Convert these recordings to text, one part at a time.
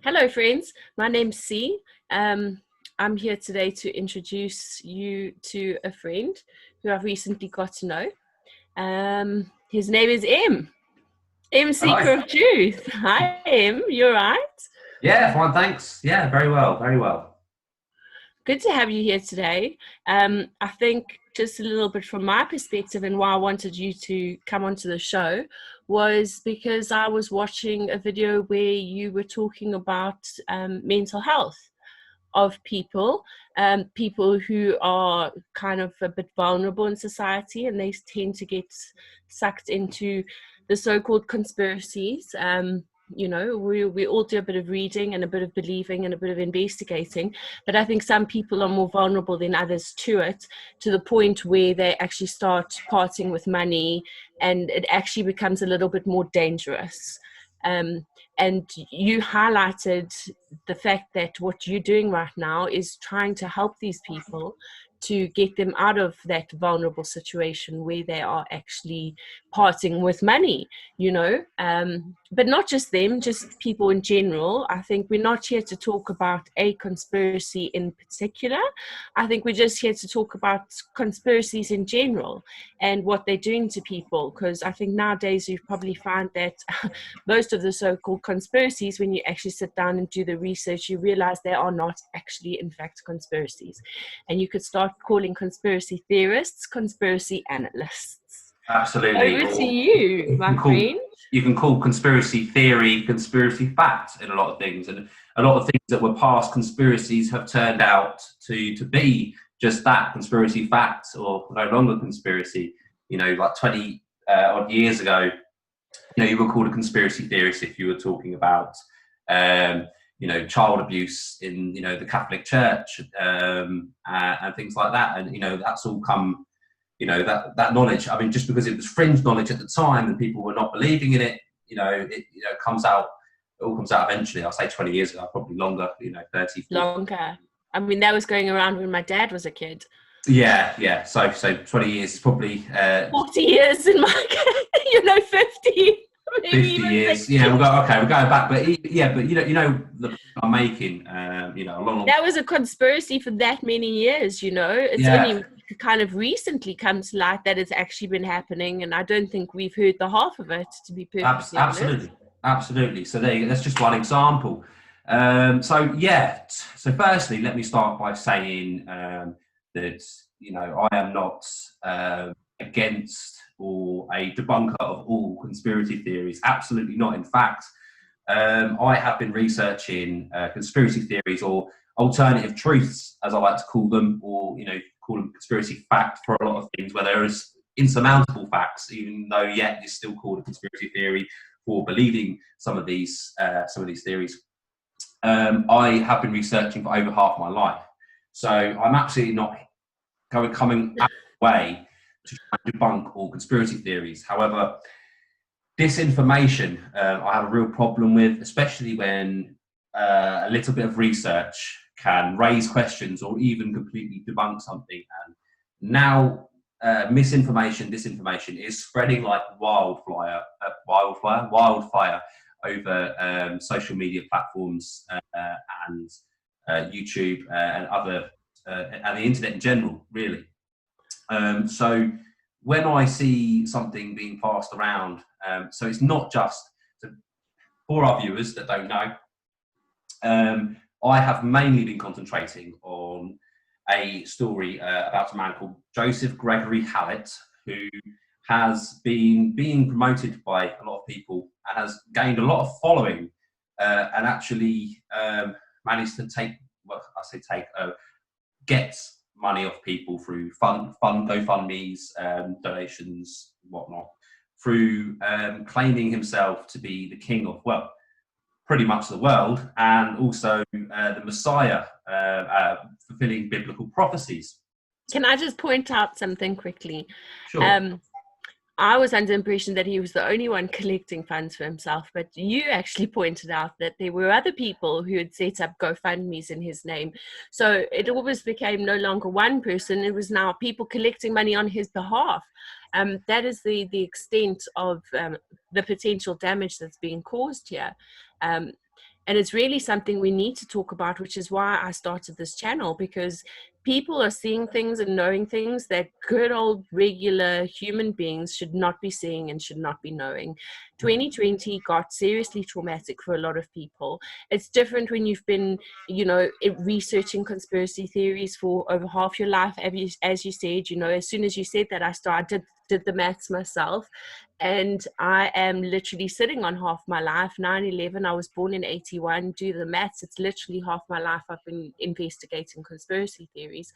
Hello, friends. My name's C. I'm here today to introduce you to a friend who I've recently got to know. His name is M. M Hello. Seeker of Truth. Hi, M. You're right. Yeah, fine, thanks. Yeah, very well, very well. Good to have you here today. I think just a little bit from my perspective and why I wanted you to come onto the show was because I was watching a video where you were talking about mental health of people, people who are kind of a bit vulnerable in society, and they tend to get sucked into the so-called conspiracies. We all do a bit of reading and a bit of believing and a bit of investigating, but I think some people are more vulnerable than others to it, to the point where they actually start parting with money, and it actually becomes a little bit more dangerous. And you highlighted the fact that what you're doing right now is trying to help these people to get them out of that vulnerable situation where they are actually parting with money, but not just them, just people in general. I think we're not here to talk about a conspiracy in particular. I think we're just here to talk about conspiracies in general and what they're doing to people, because I think nowadays you probably find that most of the so-called conspiracies, when you actually sit down and do the research, you realize they are not actually, in fact, conspiracies. And you could start calling conspiracy theorists conspiracy analysts. Absolutely. Over to Or you, you my can call friend. you can call conspiracy theory conspiracy fact in a lot of things, and a lot of things that were past conspiracies have turned out to be just that, conspiracy facts, or no longer conspiracy. Like 20 odd years ago, you were called a conspiracy theorist if you were talking about child abuse in the Catholic Church, and things like that. And that's all come, that knowledge. I mean, just because it was fringe knowledge at the time and people were not believing in it, it comes out. It all comes out eventually. I'll say 20 years ago, probably longer. 30, 40. Longer. I mean, that was going around when my dad was a kid. Yeah, yeah. So 20 years is probably 40 years in my case, 50, maybe 50 even years. 60. Yeah, we're going back, but yeah, but the point I'm making, a long. That was a conspiracy for that many years. It's Yeah, only kind of recently come to light that it's actually been happening, and I don't think we've heard the half of it, to be perfectly honest. absolutely, absolutely. So there you go. That's just one example. So firstly, let me start by saying that I am not against or a debunker of all conspiracy theories. Absolutely not. In fact, I have been researching conspiracy theories, or alternative truths, as I like to call them, or call them conspiracy fact, for a lot of things where there is insurmountable facts, even though yet it's still called a conspiracy theory for believing some of these theories. I have been researching for over half my life, so I'm absolutely not coming out of the way to try and debunk all conspiracy theories. However, disinformation, I have a real problem with, especially when a little bit of research can raise questions or even completely debunk something. And now, misinformation, disinformation is spreading like wildfire over social media platforms, and YouTube, and other, and the internet in general, really. So when I see something being passed around, so it's not just, so for our viewers that don't know, I have mainly been concentrating on a story about a man called Joseph Gregory Hallett, who has been being promoted by a lot of people and has gained a lot of following, and actually managed to get money off people through fund GoFundMe's, donations, whatnot, through claiming himself to be the king of, well, pretty much the world, and also the Messiah, fulfilling biblical prophecies. Can I just point out something quickly? Sure. I was under the impression that he was the only one collecting funds for himself, but you actually pointed out that there were other people who had set up GoFundMes in his name. So it always became no longer one person, it was now people collecting money on his behalf. That is the extent of the potential damage that's being caused here. And it's really something we need to talk about, which is why I started this channel, because people are seeing things and knowing things that good old regular human beings should not be seeing and should not be knowing. 2020 got seriously traumatic for a lot of people. It's different when you've been, researching conspiracy theories for over half your life. As you said, as soon as you said that, I started did the maths myself, and I am literally sitting on half my life. 9/11, I was born in 81. Do the maths, it's literally half my life I've been investigating conspiracy theories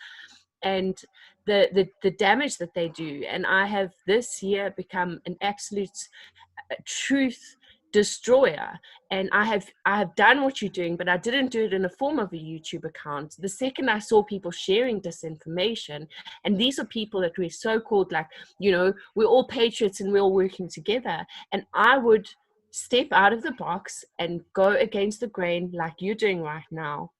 and the damage that they do. And I have this year become an absolute truth destroyer, and I have done what you're doing, but I didn't do it in the form of a YouTube account. The second I saw people sharing disinformation, and these are people that we're so-called, like, we're all patriots and we're all working together, and I would step out of the box and go against the grain like you're doing right now,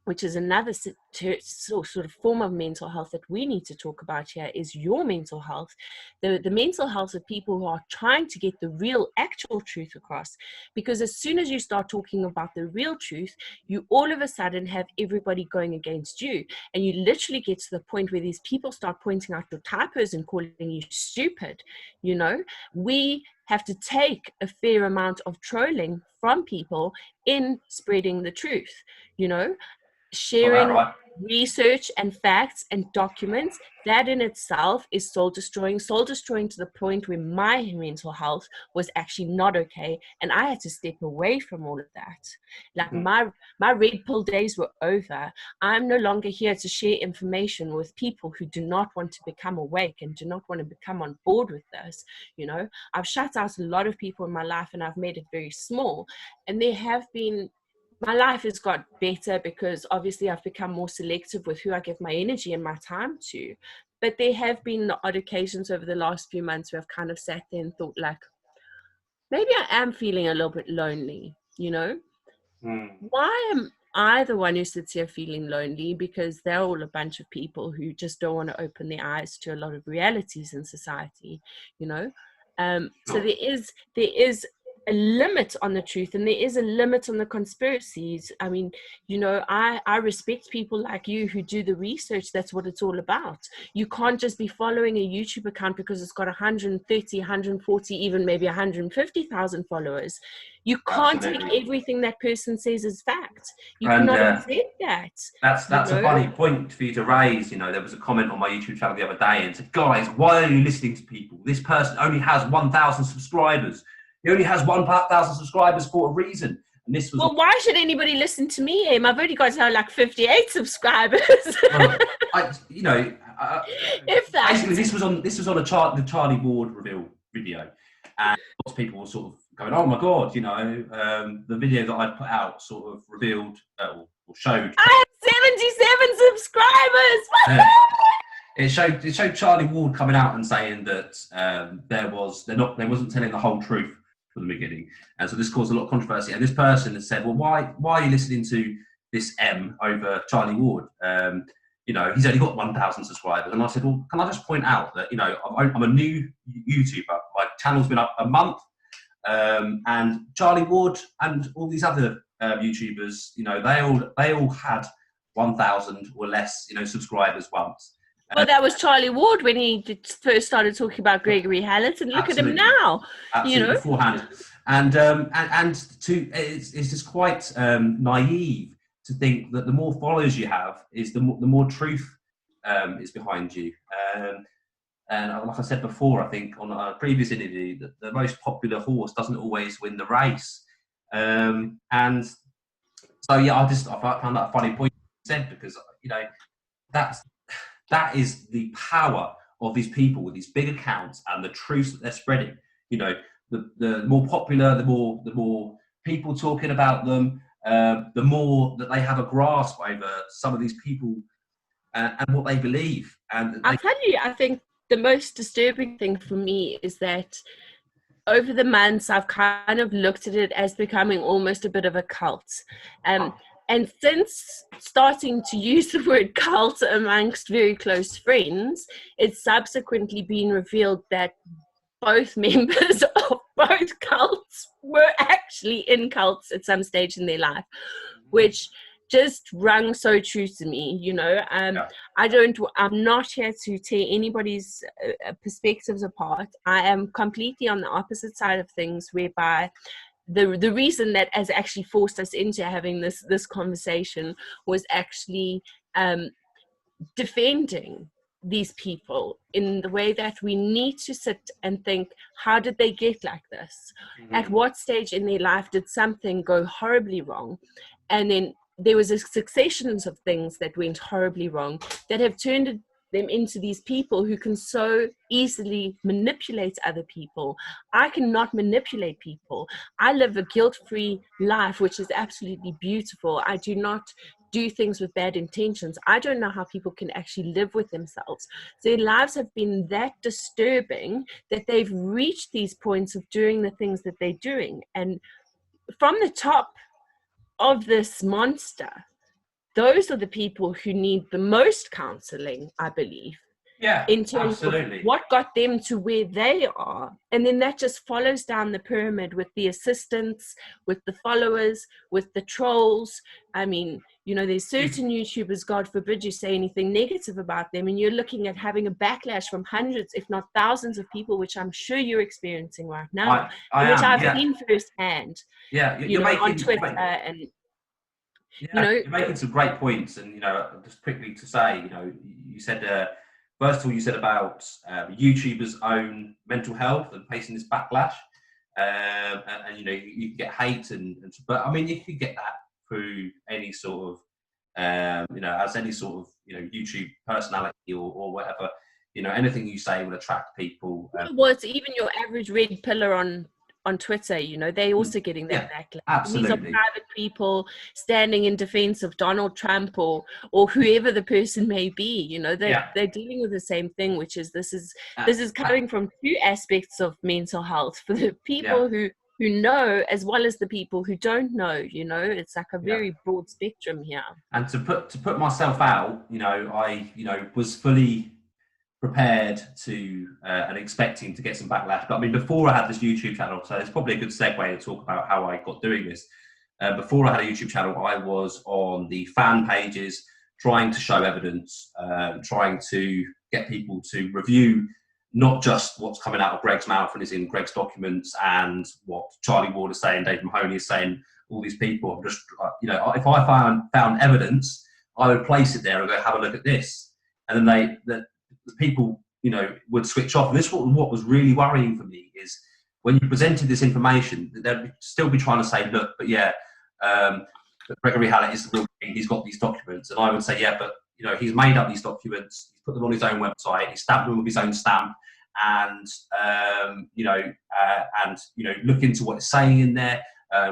which is another sort of form of mental health that we need to talk about here, is your mental health, the mental health of people who are trying to get the real actual truth across. Because as soon as you start talking about the real truth, you all of a sudden have everybody going against you, and you literally get to the point where these people start pointing out your typos and calling you stupid. We have to take a fair amount of trolling from people in spreading the truth. Sharing research and facts and documents, that in itself is soul destroying to the point where my mental health was actually not okay, and I had to step away from all of that. Like my red pill days were over. I'm no longer here to share information with people who do not want to become awake and do not want to become on board with this. I've shut out a lot of people in my life, and I've made it very small, and my life has got better because obviously I've become more selective with who I give my energy and my time to. But there have been the odd occasions over the last few months where I've kind of sat there and thought, like, maybe I am feeling a little bit lonely, Why am I the one who sits here feeling lonely? Because they're all a bunch of people who just don't want to open their eyes to a lot of realities in society, So there is a limit on the truth, and there is a limit on the conspiracies. I mean, I respect people like you who do the research. That's what it's all about. You can't just be following a YouTube account because it's got 130, 140, even maybe 150,000 followers. You can't Absolutely. take everything that person says as fact. You cannot accept that. That's a funny point for you to raise. There was a comment on my YouTube channel the other day and said, guys, why are you listening to people? This person only has 1,000 subscribers. He only has 1,000 subscribers for a reason. And this was why should anybody listen to me, Em? I've only got like 58 subscribers. If that. Basically, this was on the Charlie Ward reveal video, and lots of people were sort of going, "Oh my god!" The video that I put out sort of revealed or showed. I have 77 subscribers. It showed Charlie Ward coming out and saying that they wasn't telling the whole truth from the beginning, and so this caused a lot of controversy. And this person has said, "Well, why are you listening to this M over Charlie Ward? He's only got 1,000 subscribers." And I said, "Well, can I just point out that I'm a new YouTuber. My channel's been up a month, and Charlie Ward and all these other YouTubers, they all had 1,000 or less, subscribers once." Well, that was Charlie Ward when he first started talking about Gregory Hallett, and look at him now. Absolutely, beforehand, and it's just quite naive to think that the more followers you have is the more truth is behind you. And like I said before, I think on a previous interview, that the most popular horse doesn't always win the race. And so yeah, I found that a funny point you said, because that is the power of these people with these big accounts and the truths that they're spreading. The more popular, the more people talking about them, the more that they have a grasp over some of these people and what they believe. And I'll tell you, I think the most disturbing thing for me is that over the months, I've kind of looked at it as becoming almost a bit of a cult. And since starting to use the word cult amongst very close friends, it's subsequently been revealed that both members of both cults were actually in cults at some stage in their life, which just rung so true to me, you know. Yeah. I'm not here to tear anybody's perspectives apart. I am completely on the opposite side of things, whereby the reason that has actually forced us into having this conversation was actually defending these people in the way that we need to sit and think, how did they get like this? At what stage in their life did something go horribly wrong? And then there was a succession of things that went horribly wrong that have turned them into these people who can so easily manipulate other people. I cannot manipulate people. I live a guilt-free life, which is absolutely beautiful. I do not do things with bad intentions. I don't know how people can actually live with themselves. Their lives have been that disturbing that they've reached these points of doing the things that they're doing. And from the top of this monster, those are the people who need the most counseling, I believe. Yeah, In terms absolutely. of what got them to where they are. And then that just follows down the pyramid with the assistants, with the followers, with the trolls. I mean, you know, there's certain YouTubers, God forbid you say anything negative about them, and you're looking at having a backlash from hundreds, if not thousands of people, which I'm sure you're experiencing right now, I which am, I've yeah. seen firsthand, Yeah, you know, on Twitter and, yeah, you know. you're making some great points. And, you know, just quickly to say, you know, you said, first of all, you said about YouTubers' own mental health and facing this backlash. And you know, you can get hate, but I mean, you can get that through any sort of, you know, as any sort of, you know, YouTube personality or whatever. You know, anything you say will attract people. Well, it's even your average red pillar on Twitter, you know, they're also getting that backlash. Absolutely. These are private people standing in defense of Donald Trump or whoever the person may be, you know, they're dealing with the same thing, which is this is coming from two aspects of mental health for the people who know as well as the people who don't know, you know. It's like a very broad spectrum here. And to put myself out, you know, I, you know, was fully prepared to and expecting to get some backlash. But I mean, before I had this YouTube channel, so it's probably a good segue to talk about how I got doing this. Before I had a YouTube channel, I was on the fan pages trying to show evidence, trying to get people to review not just what's coming out of Greg's mouth and is in Greg's documents and what Charlie Ward is saying, Dave Mahoney is saying, all these people. I'm just, you know, if I found evidence, I would place it there and go, have a look at this. And then the people, you know, would switch off. And this what was really worrying for me is when you presented this information, they'd still be trying to say, look, but yeah, Gregory Hallett is the real thing. He's got these documents. And I would say, yeah, but, you know, he's made up these documents. He's put them on his own website. He stamped them with his own stamp. And, you know, look into what it's saying in there.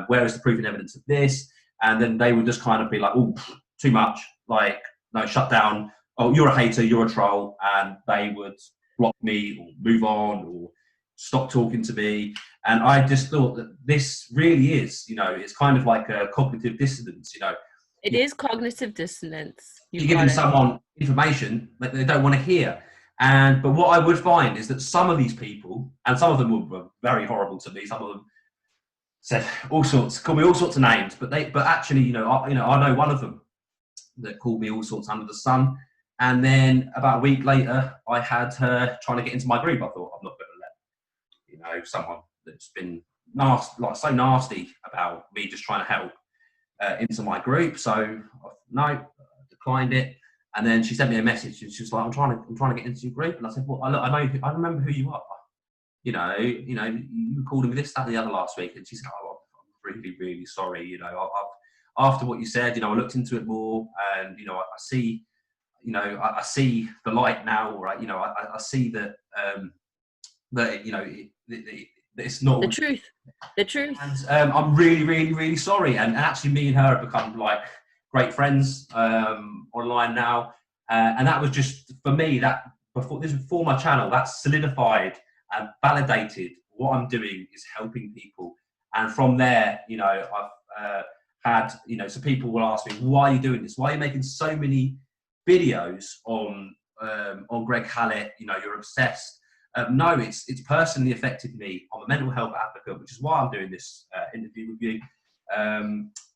Where is the proof and evidence of this? And then they would just kind of be like, oh, too much. Like, no, shut down. Oh, you're a hater, you're a troll. And they would block me or move on or stop talking to me. And I just thought that this really is, you know, it's kind of like a cognitive dissonance, you know. It is cognitive dissonance. You're giving someone information that they don't want to hear. But what I would find is that some of these people, and some of them were very horrible to me, some of them said all sorts, called me all sorts of names, but actually, you know, I know one of them that called me all sorts under the sun. And then about a week later, I had her trying to get into my group. I thought, I'm not going to let, you know, someone that's been nasty, like so nasty about me just trying to help into my group. So I declined it. And then she sent me a message. And she was like, I'm trying to get into your group. And I said, well, I remember who you are. You know, you called me this, that, and the other last week. And she said, oh, I'm really, really sorry. You know, after what you said, you know, I looked into it more, and you know, I see, you know, I see the light now. Right, you know, I see that that you know, it's not the truth. The truth. And I'm really, really, really sorry. And actually, me and her have become like great friends online now. And that was just for me. That before my channel, that solidified and validated what I'm doing is helping people. And from there, you know, I've had, you know, so people will ask me, why are you doing this? Why are you making so many videos on Greg Hallett? You know, you're obsessed. No, it's personally affected me. I'm a mental health advocate, which is why I'm doing this interview with you.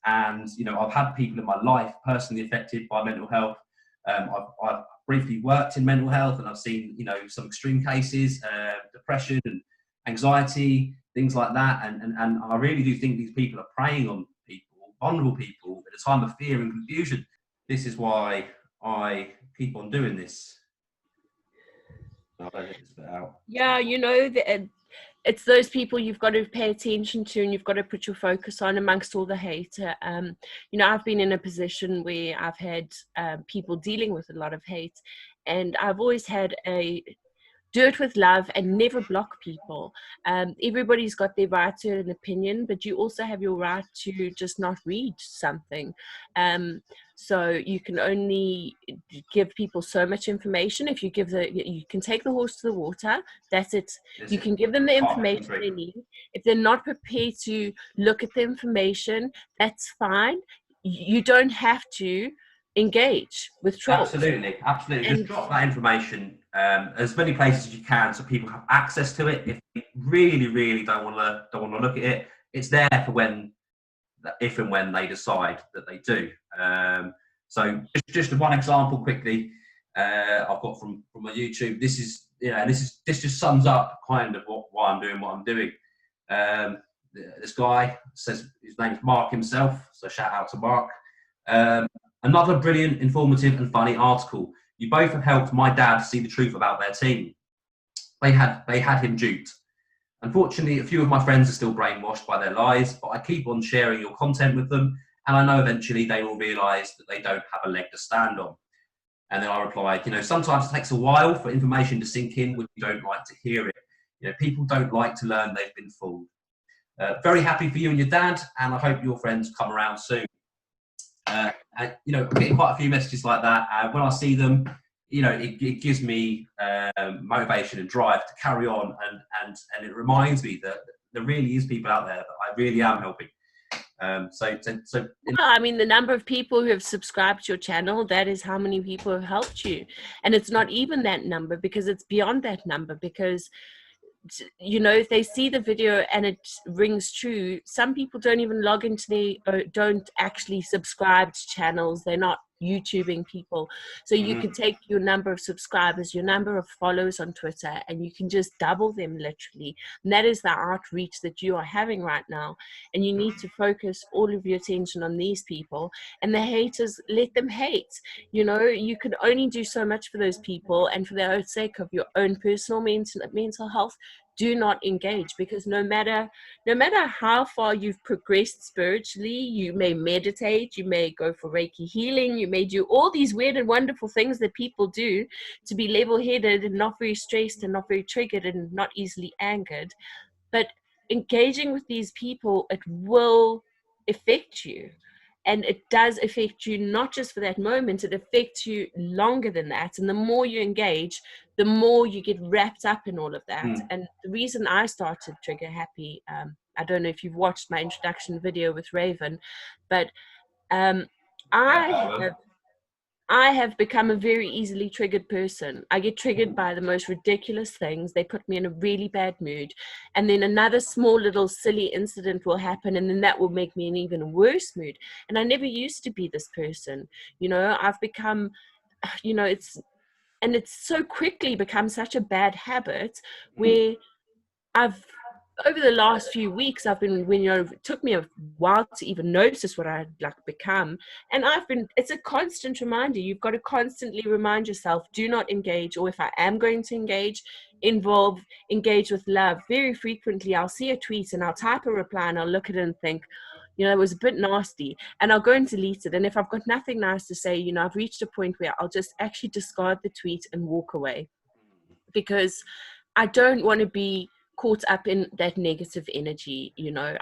And you know, I've had people in my life personally affected by mental health. I've briefly worked in mental health, and I've seen, you know, some extreme cases, depression and anxiety, things like that. And I really do think these people are preying on people, vulnerable people, at a time of fear and confusion. This is why I keep on doing this. I'll edit this bit out. Yeah, you know, it's those people you've got to pay attention to, and you've got to put your focus on amongst all the hate. You know, I've been in a position where I've had people dealing with a lot of hate, and I've always had a do it with love and never block people. Everybody's got their right to an opinion, but you also have your right to just not read something. So you can only give people so much information. If you give you can take the horse to the water, that's it. You can give them the information they need. If they're not prepared to look at the information, that's fine. You don't have to engage with trolls. Absolutely. And just drop that information as many places as you can, so people have access to it. If they really don't want to look at it, it's there for when, if and when they decide that they do. So just one example quickly, I've got from my YouTube. This just sums up kind of why I'm doing what I'm doing. This guy says his name's Mark himself, so shout out to Mark. Another brilliant, informative and funny article. You both have helped my dad see the truth about their team. They had him duped. Unfortunately, a few of my friends are still brainwashed by their lies, but I keep on sharing your content with them, and I know eventually they will realise that they don't have a leg to stand on. And then I replied, you know, sometimes it takes a while for information to sink in when you don't like to hear it. You know, people don't like to learn they've been fooled. Very happy for you and your dad, and I hope your friends come around soon. And, you know, I'm getting quite a few messages like that. When I see them, you know, it gives me motivation and drive to carry on, and it reminds me that there really is people out there that I really am helping. Well, I mean, the number of people who have subscribed to your channel, that is how many people have helped you. And it's not even that number, because it's beyond that number, because, you know, if they see the video and it rings true, some people don't even log into don't actually subscribe to channels. They're not YouTubing people. So you can take your number of subscribers, your number of followers on Twitter, and you can just double them literally. And that is the outreach that you are having right now. And you need to focus all of your attention on these people. And the haters, let them hate. You know, you can only do so much for those people, and for the sake of your own personal mental health, do not engage, because no matter how far you've progressed spiritually, you may meditate, you may go for Reiki healing, you may do all these weird and wonderful things that people do to be level-headed and not very stressed and not very triggered and not easily angered. But engaging with these people, it will affect you. And it does affect you, not just for that moment, it affects you longer than that. And the more you engage, the more you get wrapped up in all of that. And the reason I started Trigger Happy, I don't know if you've watched my introduction video with Raven, but I have become a very easily triggered person. I get triggered by the most ridiculous things. They put me in a really bad mood. And then another small little silly incident will happen, and then that will make me in an even worse mood. And I never used to be this person. You know, I've become, you know, it's so quickly become such a bad habit where over the last few weeks, I've been, when, you know, it took me a while to even notice what I had like become. And it's a constant reminder. You've got to constantly remind yourself, do not engage, or if I am going to engage with love. Very frequently, I'll see a tweet and I'll type a reply and I'll look at it and think, you know, it was a bit nasty, and I'll go and delete it. And if I've got nothing nice to say, you know, I've reached a point where I'll just actually discard the tweet and walk away, because I don't want to be caught up in that negative energy. You know,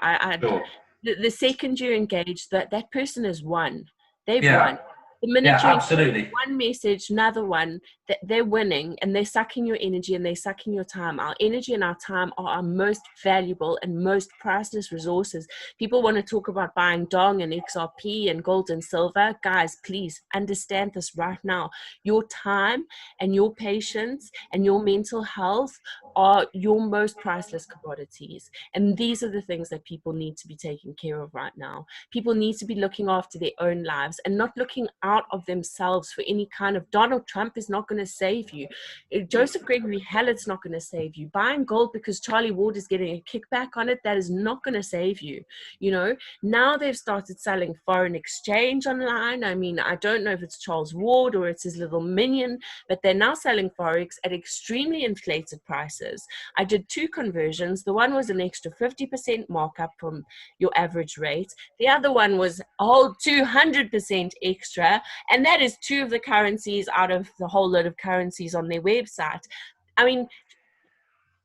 the second you engage, that person has won. They've won. The minute you absolutely. one message, another one, they're winning, and they're sucking your energy and they're sucking your time. Our energy and our time are our most valuable and most priceless resources. People want to talk about buying dong and XRP and gold and silver. Guys, please understand this right now. Your time and your patience and your mental health are your most priceless commodities. And these are the things that people need to be taking care of right now. People need to be looking after their own lives and not looking out of themselves for any kind of, Donald Trump is not going to save you. Joseph Gregory Hallett's not going to save you. Buying gold because Charlie Ward is getting a kickback on it, that is not going to save you. You know, now they've started selling foreign exchange online. I mean, I don't know if it's Charles Ward or it's his little minion, but they're now selling Forex at extremely inflated prices. I did 2 conversions. The one was an extra 50% markup from your average rate. The other one was a whole 200% extra. And that is 2 of the currencies out of the whole load of currencies on their website. I mean,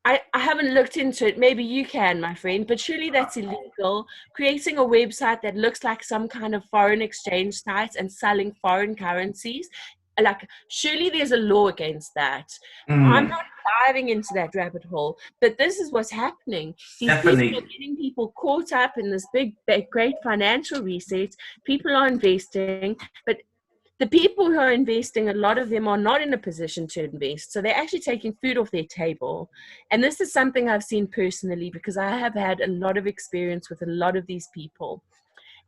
I haven't looked into it. Maybe you can, my friend, but surely that's illegal. Creating a website that looks like some kind of foreign exchange site and selling foreign currencies, like, surely there's a law against that. I'm not diving into that rabbit hole, but this is what's happening. These people are getting people caught up in this big, great financial reset. People are investing, but the people who are investing, a lot of them are not in a position to invest. So they're actually taking food off their table. And this is something I've seen personally because I have had a lot of experience with a lot of these people.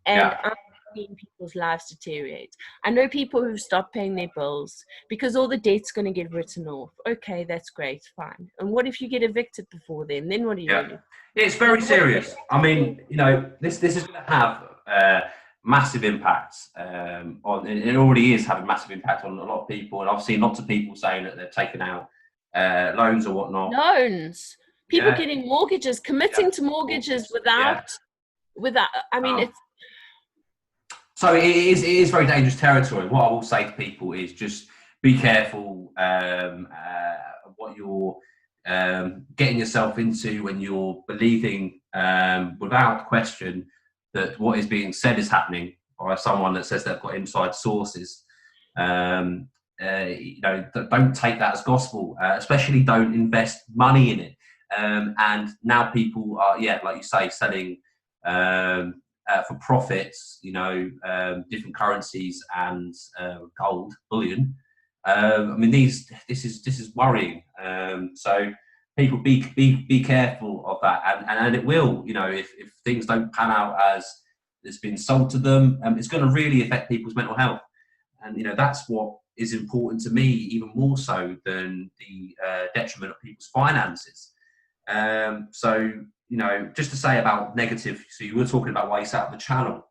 And I'm seeing people's lives deteriorate. I know people who've stopped paying their bills because all the debt's going to get written off. Okay, that's great, fine. And what if you get evicted before then? Then what do you do? It's very serious. I mean, you know, this is going to have massive impacts on, and it already is having massive impact on a lot of people. And I've seen lots of people saying that they're taking out loans or whatnot. Loans. People getting mortgages, committing to mortgages without. I mean, it's. So it is very dangerous territory. What I will say to people is just be careful what you're getting yourself into when you're believing without question that what is being said is happening by someone that says they've got inside sources. You know, don't take that as gospel. Especially don't invest money in it. And now people are, like you say, selling for profits. You know, different currencies and gold bullion. I mean, this is worrying. So people be careful of that, and it will. You know, if things don't pan out as it's been sold to them, it's going to really affect people's mental health. And you know, that's what is important to me, even more so than the detriment of people's finances. So you know, just to say about negative. So you were talking about why you set up the channel.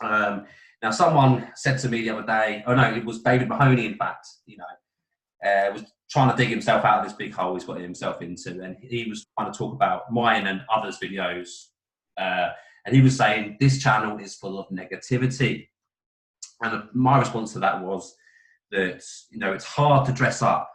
Now, someone said to me the other day, oh no, it was David Mahoney, in fact, you know, was trying to dig himself out of this big hole he's got himself into. And he was trying to talk about mine and others' videos. And he was saying, this channel is full of negativity. And my response to that was that, you know, it's hard to dress up,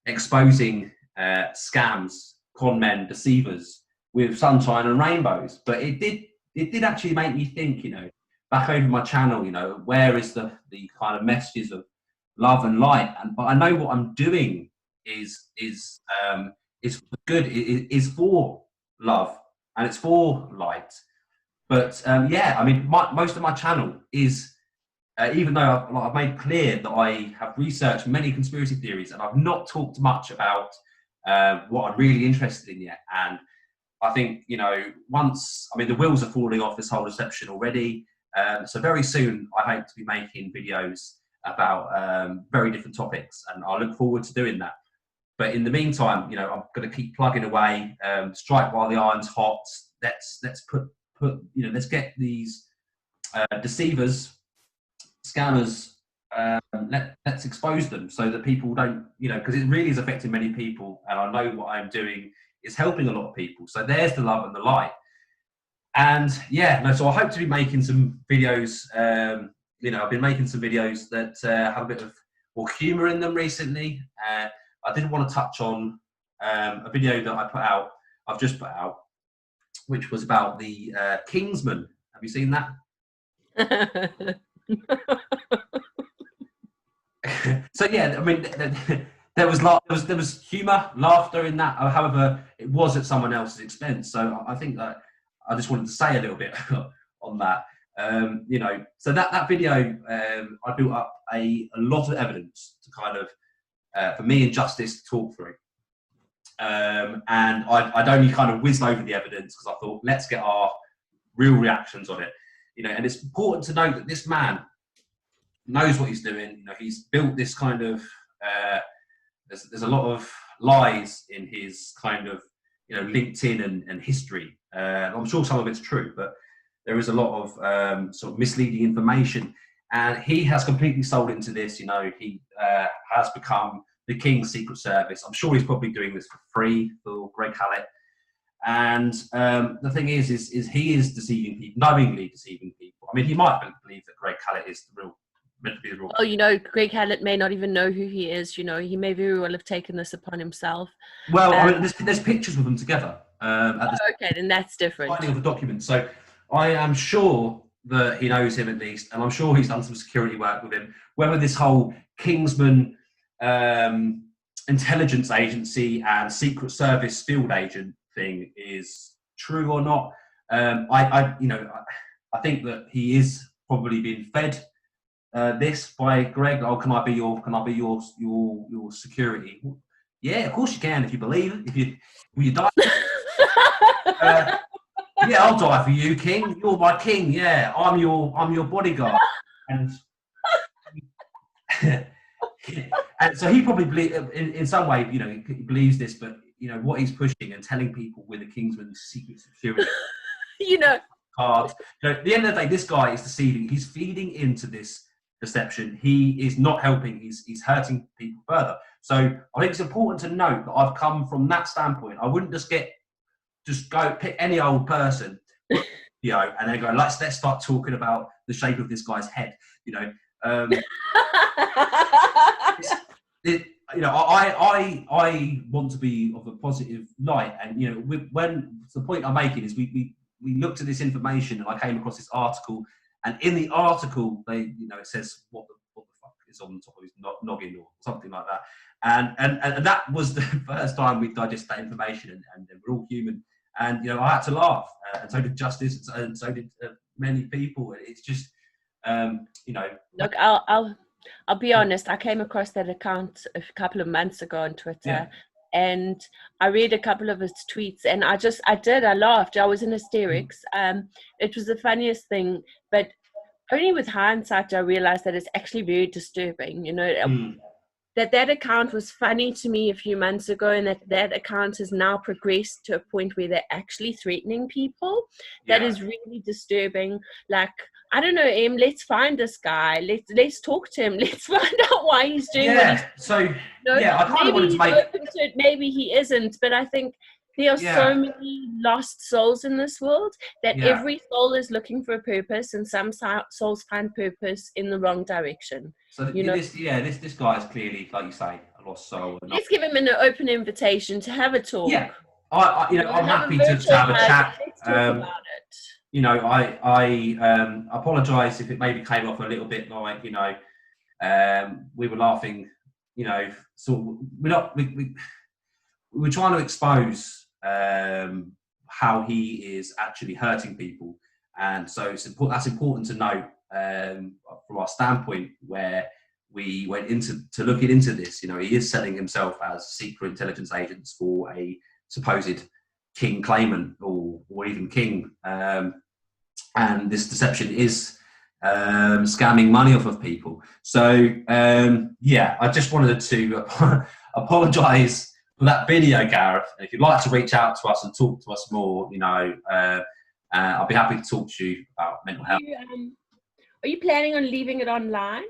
exposing scams, con men, deceivers with sunshine and rainbows. But it did actually make me think, you know, back over my channel, you know, where is the kind of messages of love and light? But I know what I'm doing is good. It is for love and it's for light. But I mean, most of my channel is, even though I've made clear that I have researched many conspiracy theories and I've not talked much about what I'm really interested in yet. And I think, you know, the wheels are falling off this whole deception already. So very soon, I hope to be making videos about very different topics, and I look forward to doing that. But in the meantime, you know, I'm going to keep plugging away, strike while the iron's hot. Let's let's get these deceivers, scammers. Let's expose them so that people don't, you know, because it really is affecting many people, and I know what I'm doing is helping a lot of people. So there's the love and the light. And so I hope to be making some videos. You know, I've been making some videos that have a bit of more humour in them recently. I did want to touch on a video that I've just put out, which was about the Kingsman. Have you seen that? So yeah, I mean, there was humour, laughter in that. However, it was at someone else's expense. So I think that I just wanted to say a little bit on that. You know, so that video, I built up a lot of evidence to kind of for me and Justice to talk through. And I'd only kind of whizzed over the evidence because I thought, let's get our real reactions on it. You know, and it's important to note that this man knows what he's doing. You know, he's built this kind of. There's a lot of lies in his kind of, you know, LinkedIn and history. I'm sure some of it's true, but there is a lot of sort of misleading information, and he has completely sold into this. You know, he has become the King's Secret Service. I'm sure he's probably doing this for free for Greg Hallett. And the thing is he is deceiving people, knowingly deceiving people. I mean, he might believe that Greg Hallett is meant to be the real. Oh, you know, Greg Hallett may not even know who he is. You know, he may very well have taken this upon himself. Well, I mean, there's pictures with them together. Okay, then that's different. Signing of the document. So I am sure that he knows him at least, and I'm sure he's done some security work with him. Whether this whole Kingsman intelligence agency and Secret Service field agent thing is true or not, I think that he is probably being fed this by Greg. Oh, can I be your security? Yeah, of course you can if you believe it. Will you die? Yeah, I'll die for you, King. You're my king. Yeah, I'm your bodyguard. And and so he probably in some way, you know, he believes this, but you know what he's pushing and telling people with the Kingsman's secret security, you know, cards. So at the end of the day, this guy is deceiving. He's feeding into this deception. He is not helping. He's hurting people further. So I think it's important to note that I've come from that standpoint. I wouldn't just go pick any old person, you know, and then go, let's start talking about the shape of this guy's head, you know. You know, I want to be of a positive light, and you know, when the point I'm making is we looked at this information, and I came across this article, and in the article, it says what the fuck is on top of his noggin or something like that, and that was the first time we digested that information, and we're all human, and you know, I had to laugh, and so did Justice, and so did many people. It's just, you know, look, I'll be honest. I came across that account a couple of months ago on Twitter, yeah. And I read a couple of his tweets, and I laughed. I was in hysterics. It was the funniest thing, but only with hindsight I realized that it's actually very disturbing. You know, that account was funny to me a few months ago, and that account has now progressed to a point where they're actually threatening people. That is really disturbing. Like, I don't know, Em, let's find this guy. Let's talk to him. Let's find out why he's doing what he's doing. So, you know, I kind of wanted to make... open to it, maybe he isn't, but I think there are so many lost souls in this world that every soul is looking for a purpose, and some souls find purpose in the wrong direction. So this guy is clearly, like you say, a lost soul. Let's give him an open invitation to have a talk. Yeah, I'm happy to have a chat. Let's talk about it. You know, I apologise if it maybe came off a little bit like, you know, we were laughing, you know, so we were trying to expose how he is actually hurting people, and so that's important to note from our standpoint, where we went to looking into this. You know, he is selling himself as secret intelligence agents for a supposed king claimant or even king, and this deception is scamming money off of people. So I just wanted to apologise for that video, Gareth. And if you'd like to reach out to us and talk to us more, you know, I'll be happy to talk to you about mental health. Are you planning on leaving it online?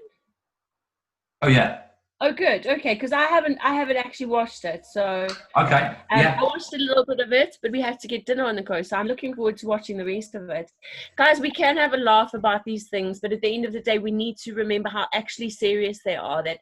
Oh yeah. Oh, good. Okay, because I haven't actually watched it. So Okay, I yeah. watched a little bit of it, but we had to get dinner on the go. So I'm looking forward to watching the rest of it. Guys, we can have a laugh about these things, but at the end of the day, we need to remember how actually serious they are. That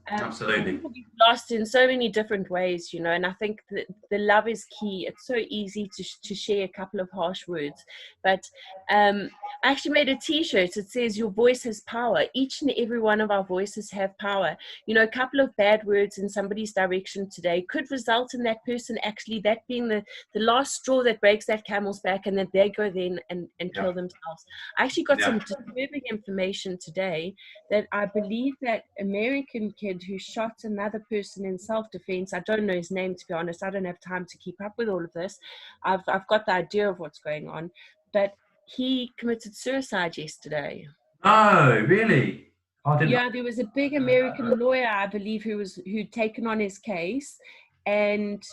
Absolutely. people get lost in so many different ways, and I think that the love is key. It's so easy to share a couple of harsh words, but I actually made a t-shirt. It says your voice has power. Each and every one of our voices have power. A couple of bad words in somebody's direction today could result in that person actually that being the last straw that breaks that camel's back, and then they go then and Yeah. kill themselves. I actually got Yeah. some disturbing information today that I believe that American kid who shot another person in self-defense, I don't know his name, to be honest. I don't have time to keep up with all of this. I've got the idea of what's going on, but he committed suicide yesterday. Oh, really? I didn't. Yeah, there was a big American lawyer, I believe, who'd taken on his case, and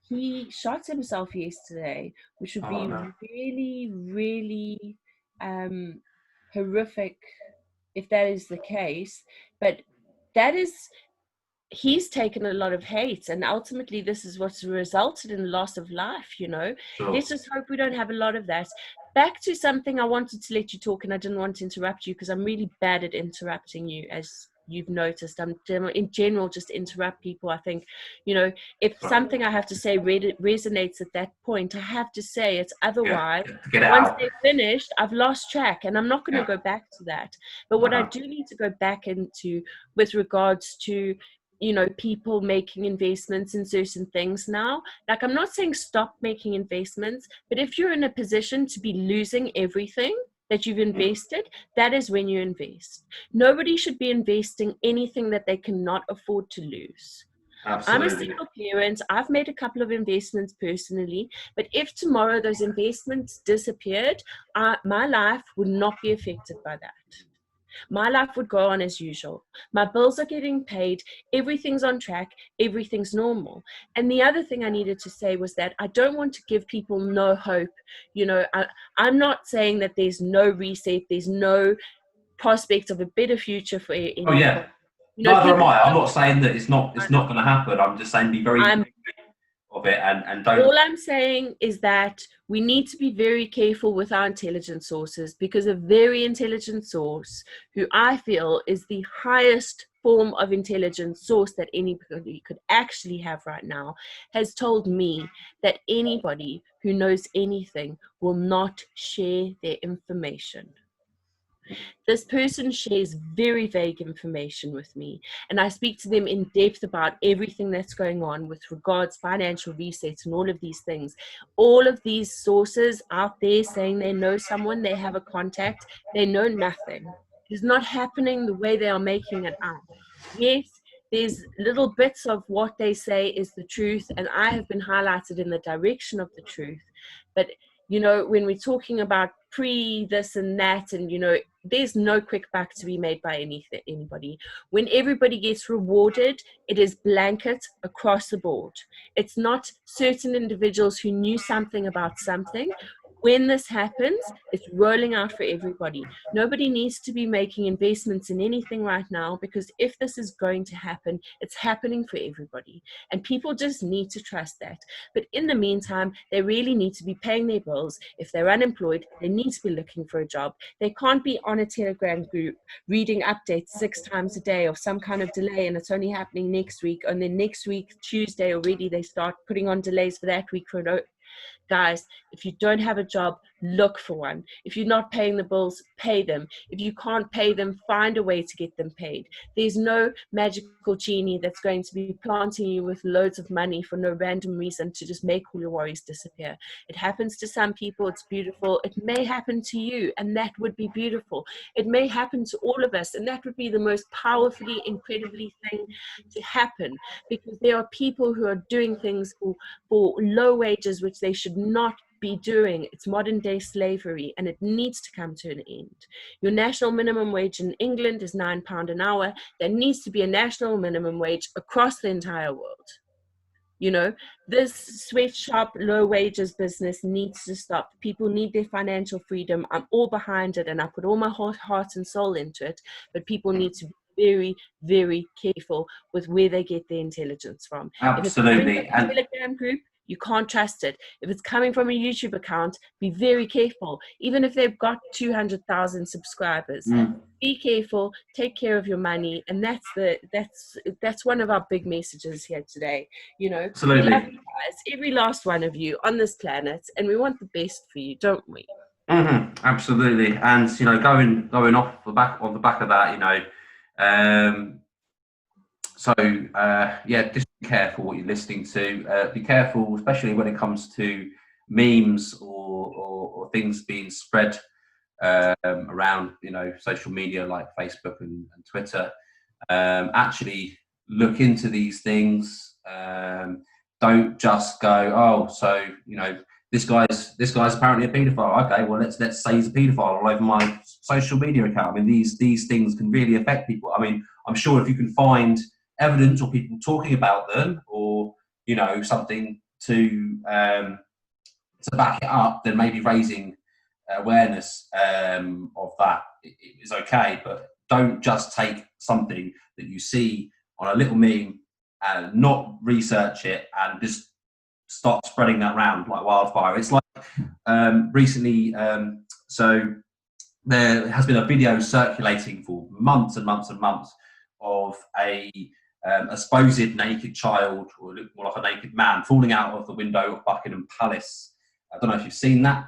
he shot himself yesterday, which would Oh be no. really, really um, horrific if that is the case. But that is, he's taken a lot of hate, and ultimately this is what's resulted in loss of life. Sure. Let's just hope we don't have a lot of that. Back to something I wanted to let you talk, and I didn't want to interrupt you because I'm really bad at interrupting you, as you've noticed. I'm in general just interrupt people. I think if Right. something I have to say resonates at that point, I have to say it. Yeah. Otherwise, Get it once out. they're finished, I've lost track, and I'm not going to Yeah. go back to that. But what I Uh-huh. do need to go back into, with regards to people making investments in certain things now, like, I'm not saying stop making investments, but if you're in a position to be losing everything that you've invested, that is when you invest. Nobody should be investing anything that they cannot afford to lose. I'm a Absolutely. single parent. I've made a couple of investments personally, but if tomorrow those investments disappeared, my life would not be affected by that. My life would go on as usual. My bills are getting paid, everything's on track, everything's normal. And the other thing I needed to say was that I don't want to give people no hope. I'm not saying that there's no reset, there's no prospect of a better future for Oh yeah. anybody. Neither am People I. I'm still, not saying that it's not going to happen. I'm just saying be very I'm of it and don't. All I'm saying is that we need to be very careful with our intelligence sources, because a very intelligent source, who I feel is the highest form of intelligence source that anybody could actually have right now, has told me that anybody who knows anything will not share their information. This person shares very vague information with me, and I speak to them in depth about everything that's going on with regards financial resets and all of these things. All of these sources out there saying they know someone, they have a contact, they know nothing. It is not happening the way they are making it out. Yes, there's little bits of what they say is the truth, and I have been highlighted in the direction of the truth. But when we're talking about pre this and that, and there's no quick buck to be made by anybody. When everybody gets rewarded, it is blanket across the board. It's not certain individuals who knew something about something. When this happens, it's rolling out for everybody. Nobody needs to be making investments in anything right now, because if this is going to happen, it's happening for everybody. And people just need to trust that. But in the meantime, they really need to be paying their bills. If they're unemployed, they need to be looking for a job. They can't be on a Telegram group reading updates 6 times a day of some kind of delay, and it's only happening next week. And then next week, Tuesday already, they start putting on delays for that week. Guys, if you don't have a job, look for one. If you're not paying the bills, pay them. If you can't pay them, find a way to get them paid. There's no magical genie that's going to be planting you with loads of money for no random reason to just make all your worries disappear. It happens to some people, it's beautiful. It may happen to you, and that would be beautiful. It may happen to all of us, and that would be the most powerfully, incredibly thing to happen, because there are people who are doing things for low wages, which they should not be doing. It's modern day slavery, and it needs to come to an end. Your national minimum wage in England is £9 an hour. There needs to be a national minimum wage across the entire world. This sweatshop low wages business needs to stop. People need their financial freedom. I'm all behind it, and I put all my heart and soul into it, but people need to be very, very careful with where they get their intelligence from. If it's coming from Absolutely. a Telegram group, you can't trust it. If it's coming from a YouTube account, be very careful. Even if they've got 200,000 subscribers, be careful, take care of your money. And that's one of our big messages here today. We Absolutely. love you guys, every last one of you on this planet, and we want the best for you, don't we? Absolutely. And going off the back of that, just be careful what you're listening to. Be careful, especially when it comes to memes or things being spread around, social media like Facebook and Twitter. Actually look into these things. Don't just go, oh, so this guy's apparently a paedophile. Okay, well let's say he's a paedophile all over my social media account. I mean, these things can really affect people. I mean, I'm sure if you can find evidence or people talking about them, or something to back it up, then maybe raising awareness of that is okay. But don't just take something that you see on a little meme and not research it and just start spreading that around like wildfire. It's like recently, so there has been a video circulating for months and months and months of a supposed naked child, or looked more like a naked man, falling out of the window of Buckingham Palace. I don't know if you've seen that.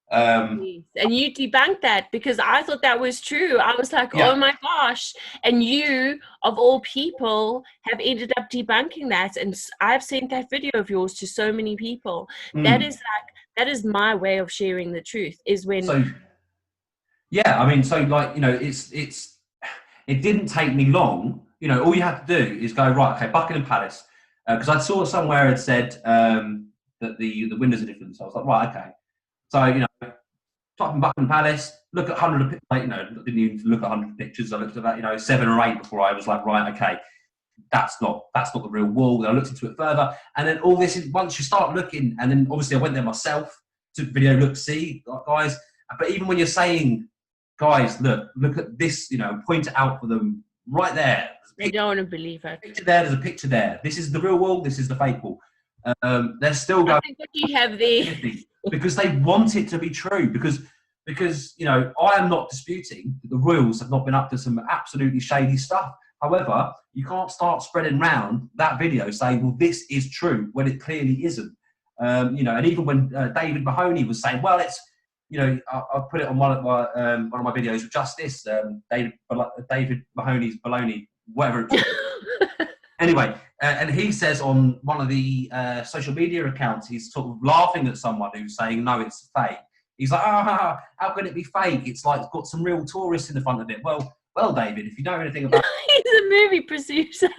And you debunked that, because I thought that was true. I was like, oh my gosh. And you, of all people, have ended up debunking that. And I've sent that video of yours to so many people. That is my way of sharing the truth, is when... it didn't take me long. All you have to do is go, right, okay, Buckingham Palace. Because I saw somewhere it said that the windows are different. So I was like, right, okay. So, type in Buckingham Palace, look at 100, didn't even look at 100 pictures. I looked at that, 7 or 8 before I was like, right, okay, that's not the real wall. And I looked into it further. And then all this is, once you start looking, and then obviously I went there myself, took video, look, see, guys. But even when you're saying, guys, look at this, point it out for them right there. They don't want to believe it. There's a picture there. This is the real wall, this is the fake wall. They're still going. I think what you have there... because they want it to be true. Because I am not disputing that the royals have not been up to some absolutely shady stuff. However, you can't start spreading around that video saying, well, this is true, when it clearly isn't. And even when David Mahoney was saying, well, it's, I put it on one of my videos of Justice, David Mahoney's baloney, whatever it's Anyway, and he says on one of the social media accounts, he's sort of laughing at someone who's saying, no, it's fake. He's like, how can it be fake? It's like, it's got some real tourists in the front of it. Well, David, if you know anything about... He's a movie producer.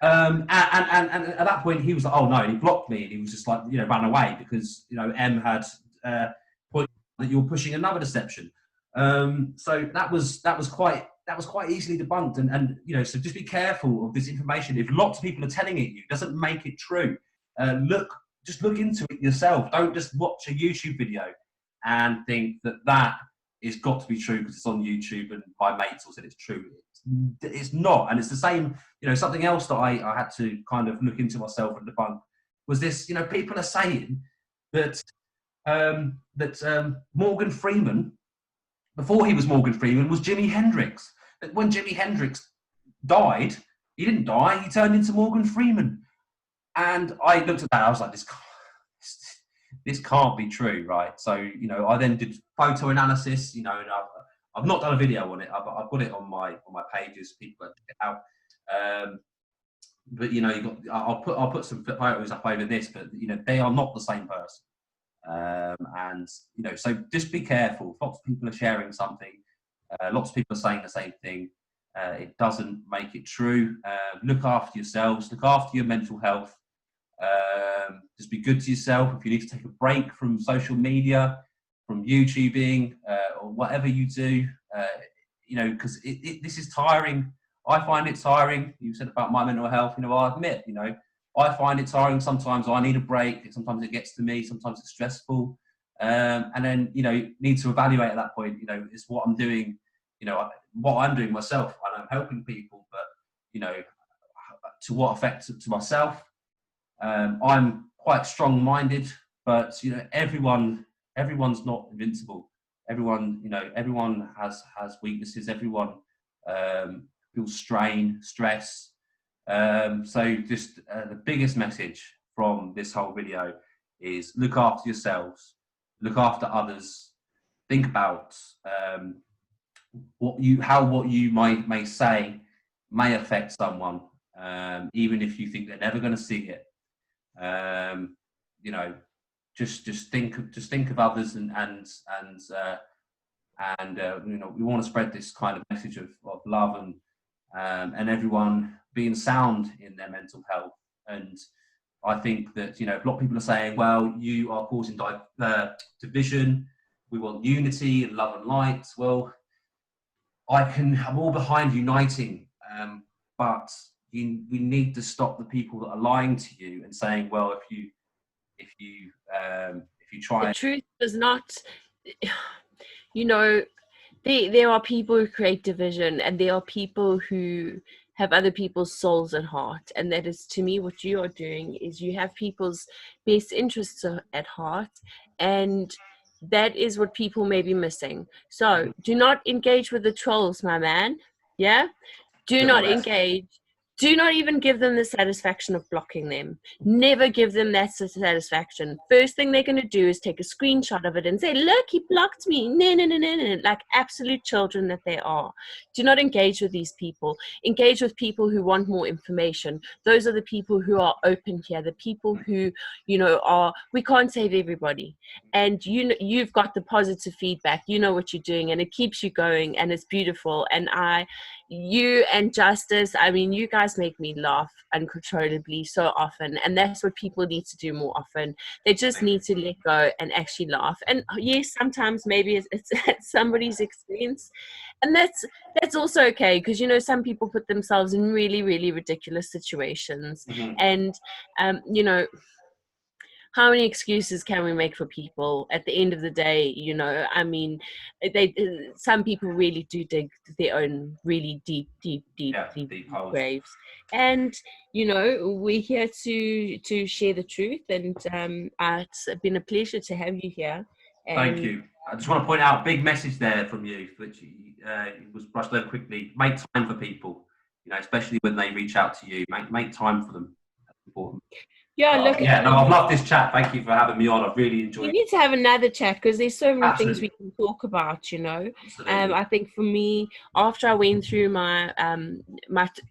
And at that point, he was like, oh, no, and he blocked me. And he was just like, ran away because, M had pointed out that you're pushing another deception. So that was quite easily debunked, and so just be careful of this information. If lots of people are telling it you, doesn't make it true. Just look into it yourself. Don't just watch a YouTube video and think that is got to be true because it's on YouTube and my mates all said it's true. It's not. And it's the same, something else that I had to kind of look into myself and debunk was this, people are saying that Morgan Freeman, before he was Morgan Freeman, was Jimi Hendrix. But when Jimi Hendrix died, he didn't die, he turned into Morgan Freeman. And I looked at that, I was like, this can't be true, right? So, I then did photo analysis, and I've not done a video on it, I've got it on my pages, people can check it out. But I'll put some photos up over this, but they are not the same person. So just be careful. Lots of people are sharing something. Lots of people are saying the same thing. It doesn't make it true. Look after yourselves. Look after your mental health. Just be good to yourself. If you need to take a break from social media, from YouTubing, or whatever you do, because this is tiring. I find it tiring. You said about my mental health. I admit, I find it tiring. Sometimes I need a break. Sometimes it gets to me. Sometimes it's stressful. And then, need to evaluate at that point, is what I'm doing, you know, what I'm doing myself, and I'm helping people, but, you know, to what effect to myself. I'm quite strong-minded, but, you know, everyone's not invincible. Everyone, you know, everyone has weaknesses. Everyone feels strain, stress. So just the biggest message from this whole video is look after yourselves, look after others, think about what you may say may affect someone, even if you think they're never going to see it. You know, just think of others, and you know, we want to spread this kind of message of love, and everyone being sound in their mental health. And I think that, you know, a lot of people are saying, well, you are causing division. We want unity and love and light. Well, I'm all behind uniting, but we need to stop the people that are lying to you and saying, well, if you try. The truth is not, you know, there are people who create division, and there are people who have other people's souls at heart. And that is, to me, what you are doing is you have people's best interests at heart, and that is what people may be missing. So do not engage with the trolls, my man. Yeah, do not engage. Do not even give them the satisfaction of blocking them. Never give them that satisfaction. First thing they're going to do is take a screenshot of it and say, look, he blocked me. No, no, no, no, no. Like absolute children that they are. Do not engage with these people. Engage with people who want more information. Those are the people who are open here. The people who, you know, we can't save everybody. And you've got the positive feedback. You know what you're doing, and it keeps you going, and it's beautiful. And you and Justice, I mean, you guys make me laugh uncontrollably so often, and that's what people need to do more often. They just need to let go and actually laugh. And yes, sometimes maybe it's at somebody's expense, and that's also okay, because, you know, some people put themselves in really, really ridiculous situations. And you know, how many excuses can we make for people? At the end of the day, you know, I mean, some people really do dig their own really deep graves. And, you know, we're here to share the truth. And it's been a pleasure to have you here. And thank you. I just want to point out a big message there from you, which was brushed over quickly. Make time for people, you know, especially when they reach out to you. Make time for them. That's important. Yeah, look. Yeah, no, I've loved this chat. Thank you for having me on. I've really enjoyed it. We need to have another chat, because there's so many things we can talk about, you know. I think for me, after I went through my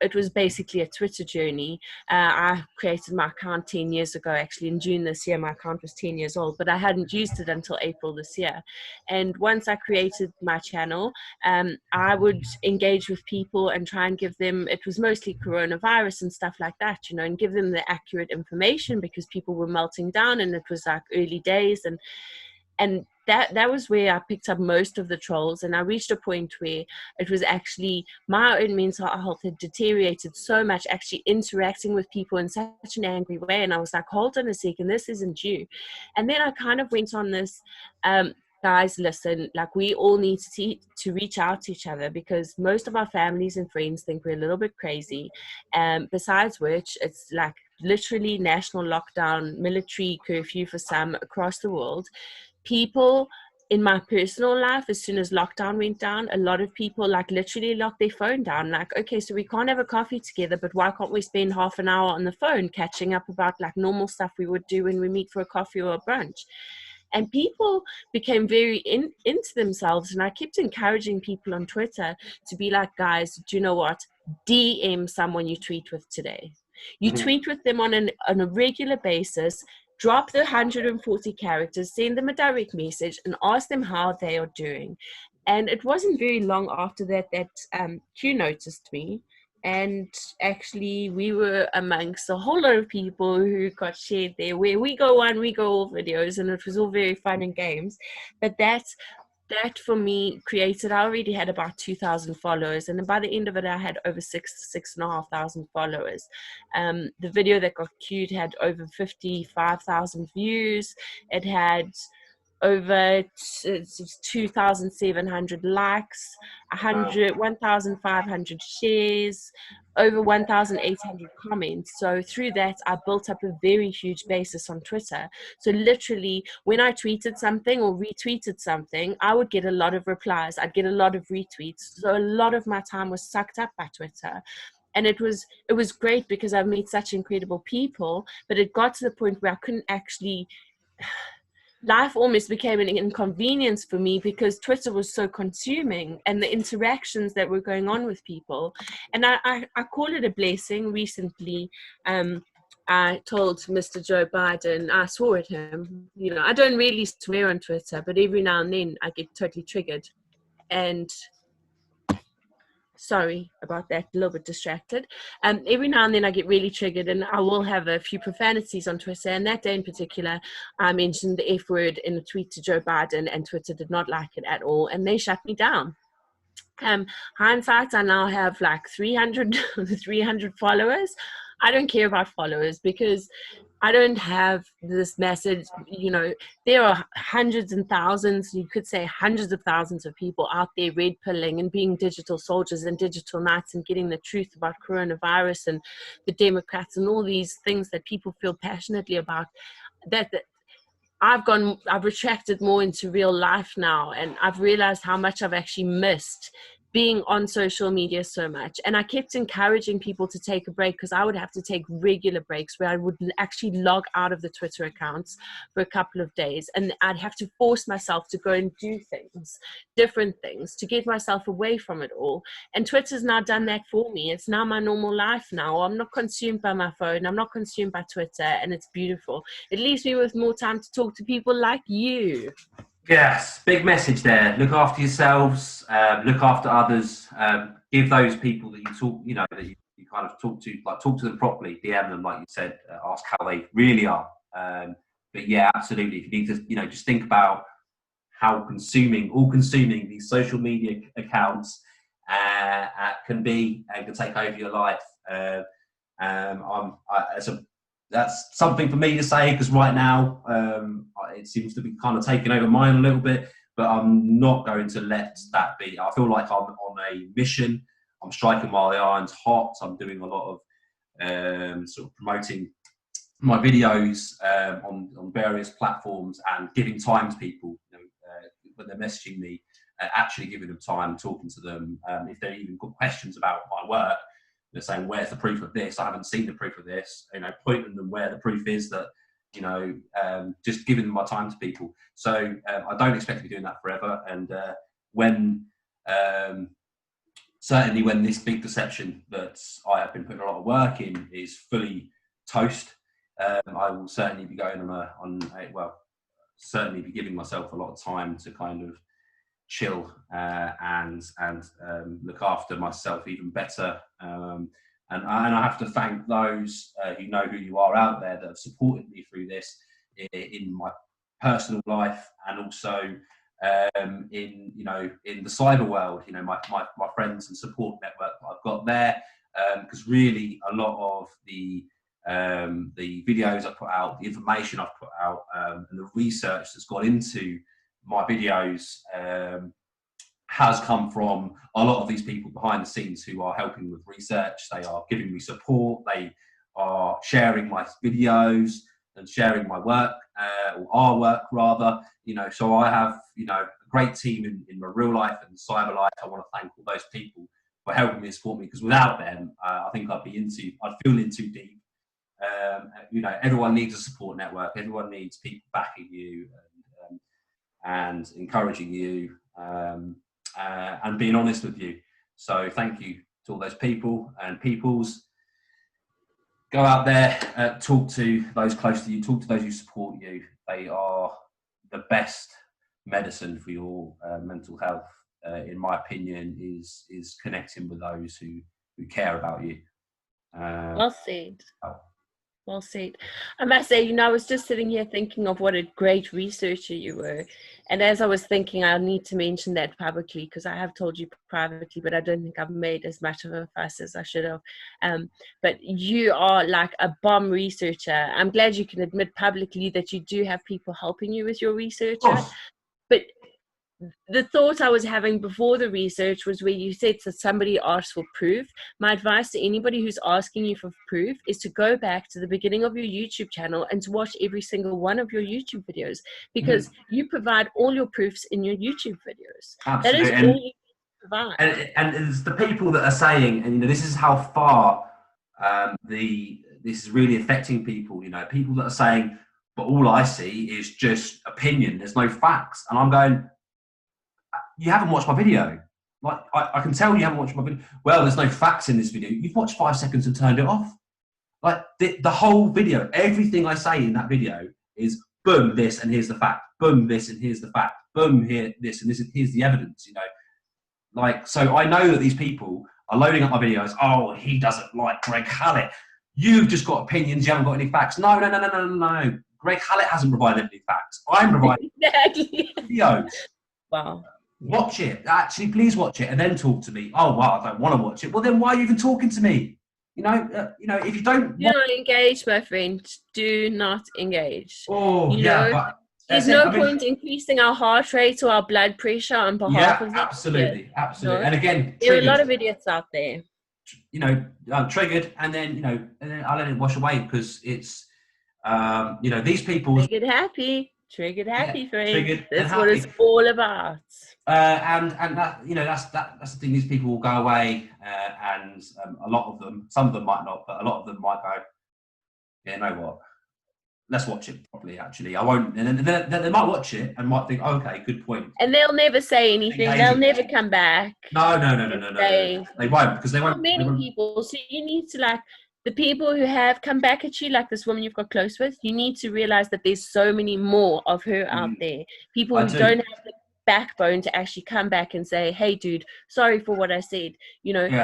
it was basically a Twitter journey. I created my account 10 years ago. Actually, in June this year, my account was 10 years old, but I hadn't used it until April this year. And once I created my channel, I would engage with people and try and give them, it was mostly coronavirus and stuff like that, you know, and give them the accurate information, because people were melting down, and it was like early days, and that was where I picked up most of the trolls. And I reached a point where it was actually my own mental health had deteriorated so much, actually interacting with people in such an angry way, and I was like, hold on a second, this isn't you. And then I kind of went on this guys, listen, like, we all need to reach out to each other, because most of our families and friends think we're a little bit crazy. Besides which, it's like literally national lockdown, military curfew for some across the world. People in my personal life, as soon as lockdown went down, a lot of people like literally locked their phone down. Like, okay, so we can't have a coffee together, but why can't we spend half an hour on the phone catching up about like normal stuff we would do when we meet for a coffee or a brunch? And people became very into themselves. And I kept encouraging people on Twitter to be like, guys, do you know what? DM someone you tweet with today. You tweet with them on a regular basis, drop the 140 characters, send them a direct message, and ask them how they are doing. And it wasn't very long after that Q noticed me. And actually, we were amongst a whole lot of people who got shared there, where we go one, we go all videos, and it was all very fun and games. But that for me created, I already had about 2,000 followers, and by the end of it, I had over 6,500 followers. The video that got queued had over 55,000 views. It had over 2,700 likes, Wow. 1,500 shares, over 1,800 comments. So through that, I built up a very huge basis on Twitter. So literally, when I tweeted something or retweeted something, I would get a lot of replies. I'd get a lot of retweets. So a lot of my time was sucked up by Twitter. And it was great because I've met such incredible people, but it got to the point where I couldn't actually, life almost became an inconvenience for me because Twitter was so consuming, and the interactions that were going on with people. And I call it a blessing. Recently, I told Mr. Joe Biden, I swore at him. You know, I don't really swear on Twitter, but every now and then I get totally triggered. And sorry about that, a little bit distracted. Every now and then I get really triggered, and I will have a few profanities on Twitter. And that day in particular, I mentioned the F word in a tweet to Joe Biden, and Twitter did not like it at all, and they shut me down. Hindsight, I now have like 300 followers. I don't care about followers because I don't have this message. You know, there are hundreds and thousands, you could say hundreds of thousands of people out there red pilling and being digital soldiers and digital knights and getting the truth about coronavirus and the Democrats and all these things that people feel passionately about. That I've retracted more into real life now, and I've realized how much I've actually missed being on social media so much. And I kept encouraging people to take a break because I would have to take regular breaks where I would actually log out of the Twitter accounts for a couple of days, and I'd have to force myself to go and do things, different things, to get myself away from it all. And Twitter's now done that for me. It's now my normal life now. I'm not consumed by my phone, I'm not consumed by Twitter, and it's beautiful. It leaves me with more time to talk to people like you. Yes, big message there. Look after yourselves. Look after others. Give those people that you talk, that you kind of talk to, like talk to them properly. DM them, like you said. Ask how they really are. But yeah, absolutely. If you need to, just think about how all-consuming these social media accounts can be and can take over your life. That's something for me to say because right now it seems to be kind of taking over mine a little bit, but I'm not going to let that be. I feel like I'm on a mission. I'm striking while the iron's hot. I'm doing a lot of sort of promoting my videos on various platforms and giving time to people when they're messaging me, actually giving them time, talking to them. If they've even got questions about my work, they're saying, where's the proof of this? I haven't seen the proof of this. Pointing them where the proof is that, just giving them my time to people. So I don't expect to be doing that forever. And certainly when this big deception that I have been putting a lot of work in is fully toast, I will certainly be going certainly be giving myself a lot of time to kind of chill and look after myself even better. And I have to thank those who know who you are out there that have supported me through this in my personal life and also in the cyber world. My friends and support network that I've got there, because really a lot of the videos I put out, the information I've put out, and the research that's gone into my videos has come from a lot of these people behind the scenes who are helping with research. They are giving me support. They are sharing my videos and sharing my work, or our work rather. So I have a great team in my real life and cyber life. I want to thank all those people for helping me and support me, because without them, I think I'd feel in too deep. Everyone needs a support network. Everyone needs people backing you and encouraging you and being honest with you. So thank you to all those people and peoples. Go out there, talk to those close to you, talk to those who support you. They are the best medicine for your mental health, in my opinion, is connecting with those who care about you. Well said. Well said. I must say, I was just sitting here thinking of what a great researcher you were. And as I was thinking, I need to mention that publicly because I have told you privately, but I don't think I've made as much of a fuss as I should have. But you are like a bomb researcher. I'm glad you can admit publicly that you do have people helping you with your research. Of course. But the thought I was having before the research was where you said that somebody asked for proof. My advice to anybody who's asking you for proof is to go back to the beginning of your YouTube channel and to watch every single one of your YouTube videos, because you provide all your proofs in your YouTube videos. Absolutely. That is all you provide. And it's the people that are saying, and this is how far this is really affecting people. People that are saying, but all I see is just opinion. There's no facts, and I'm going, you haven't watched my video. Like I can tell you haven't watched my video. Well, there's no facts in this video. You've watched 5 seconds and turned it off. Like the whole video, everything I say in that video is boom, this, and here's the fact. Boom, this, and here's the fact. Boom, here, this, and this, and here's the evidence. Like, so I know that these people are loading up my videos. Oh, he doesn't like Greg Hallett. You've just got opinions. You haven't got any facts. No. Greg Hallett hasn't provided any facts. I'm providing videos. Wow. Watch it. Actually, please watch it and then talk to me. Oh, wow, I don't want to watch it. Well, then why are you even talking to me? If you don't... Do not engage, my friend. Do not engage. Oh, but... There's no point increasing our heart rate or our blood pressure on behalf of them. Absolutely. And again, there are a lot of idiots out there. I'm triggered, and then I let it wash away because it's, these people... Triggered happy, friend. Triggered That's what it's all about. And that that's the thing. These people will go away, and a lot of them, some of them might not, but a lot of them might go, yeah, you know what? Let's watch it properly. Actually, I won't. And then they might watch it and might think, okay, good point. And they'll never say anything. They'll never come back. No. They won't, because they won't. Many people. So you need to the people who have come back at you, like this woman you've got close with, you need to realize that there's so many more of her out there. People who don't have the backbone to actually come back and say, hey, dude, sorry for what I said.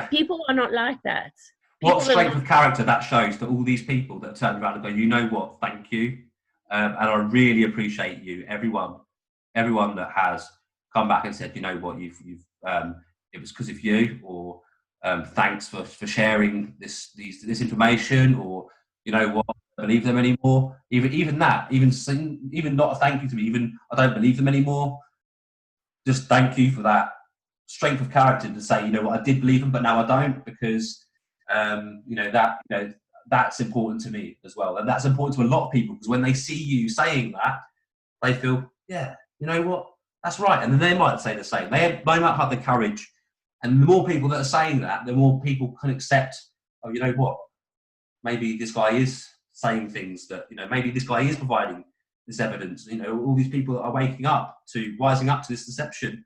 People are not like that. What strength of character that shows to all these people that turn around and go, you know what, thank you. And I really appreciate you, everyone that has come back and said, you know what, you've it was because of you, or thanks for sharing this information, or you know what, I don't believe them anymore. Even that, even not a thank you to me, even I don't believe them anymore. Just thank you for that strength of character to say, you know what, I did believe them, but now I don't, because that's important to me as well, and that's important to a lot of people, because when they see you saying that, they feel, yeah, you know what, that's right, and then they might say the same. They might have the courage. And the more people that are saying that, the more people can accept, oh, you know what, maybe this guy is saying things that, maybe this guy is providing this evidence. All these people are rising up to this deception.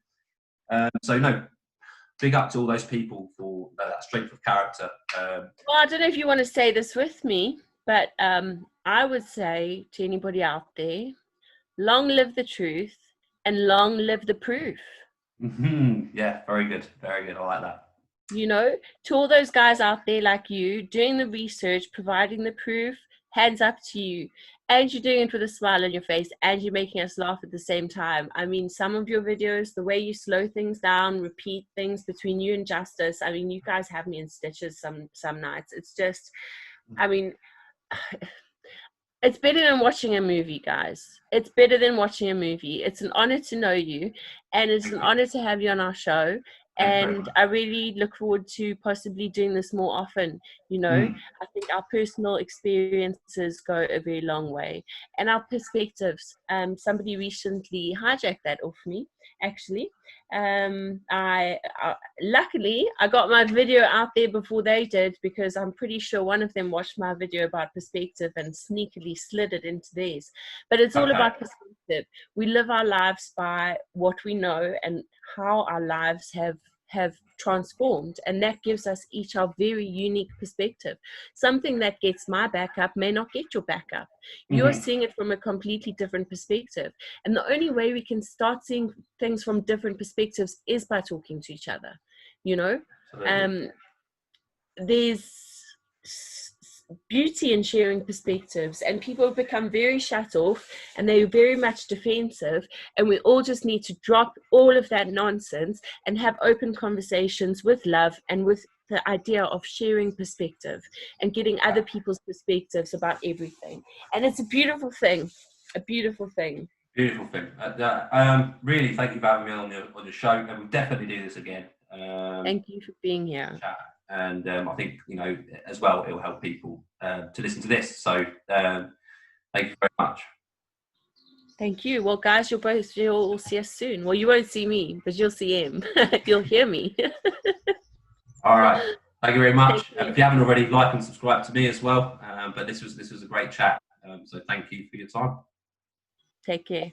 Big up to all those people for that strength of character. Well, I don't know if you want to say this with me, but I would say to anybody out there, long live the truth and long live the proof. Yeah, very good. I like that. To all those guys out there like you, doing the research, providing the proof, hands up to you. And you're doing it with a smile on your face, and you're making us laugh at the same time. I mean, some of your videos, the way you slow things down, repeat things between you and Justice, I mean, you guys have me in stitches some nights. It's just, I mean, it's better than watching a movie, guys. It's better than watching a movie. It's an honor to know you, and it's an honor to have you on our show. And I really look forward to possibly doing this more often. I think our personal experiences go a very long way, and our perspectives. Somebody recently hijacked that off me, actually. I luckily I got my video out there before they did, because I'm pretty sure one of them watched my video about perspective and sneakily slid it into theirs. But it's all about perspective. We live our lives by what we know and how our lives have transformed, and that gives us each our very unique perspective. Something that gets my backup may not get your backup. You're seeing it from a completely different perspective, and the only way we can start seeing things from different perspectives is by talking to each other. There's beauty in sharing perspectives, and people become very shut off and they're very much defensive, and we all just need to drop all of that nonsense and have open conversations with love and with the idea of sharing perspective and getting other people's perspectives about everything. And it's a beautiful thing, a beautiful thing. Beautiful thing. Really, thank you for having me on the show, and we'll definitely do this again. Thank you for being here. Chat. And I think, you know, as well, it will help people to listen to this. So thank you very much. Thank you. Well, guys, you'll see us soon. Well, you won't see me, but you'll see him. You'll hear me. All right. Thank you very much. If you haven't already, like and subscribe to me as well. But this was a great chat. So thank you for your time. Take care.